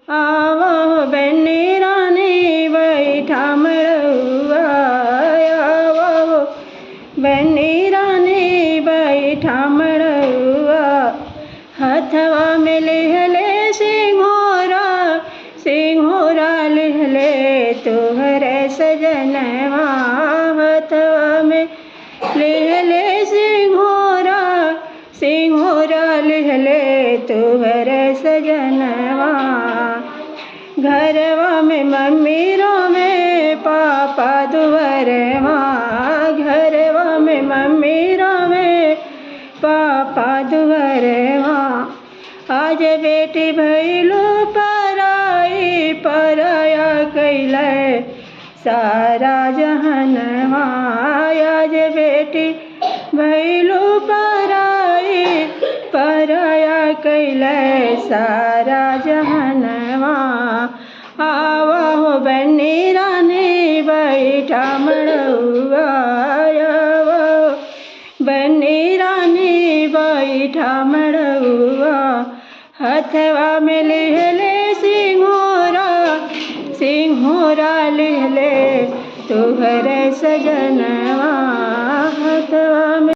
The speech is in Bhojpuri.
आवो बन्नी रानी बैठा मड़उआ, आवो बन्नी रानी बैठा मड़उआ। हथवा में लिहले सिंघोरा, सिंघोरा लिहले तोहरे सजनवा। हथवा में लिहले सिंघोरा, सिंघोरा लिहले तोहरे सजनवा। घरवा में मम्मी रोवे पापा दुवरवा, घरवा में मम्मी रोवे पापा दुवरवा। आज बेटी भइलू पराई, पराया कैले सारा जहनवा। आज बेटी भइलू पराई, पराया कैले सारा जहनवा। आवो बन्नी रानी बैठा मड़उआ, आवो बन्नी रानी बैठा मड़उआ। हथवा में लिहले सिंघोरा, सिंघोरा लिहले तोहरे सजनवा। हथवा में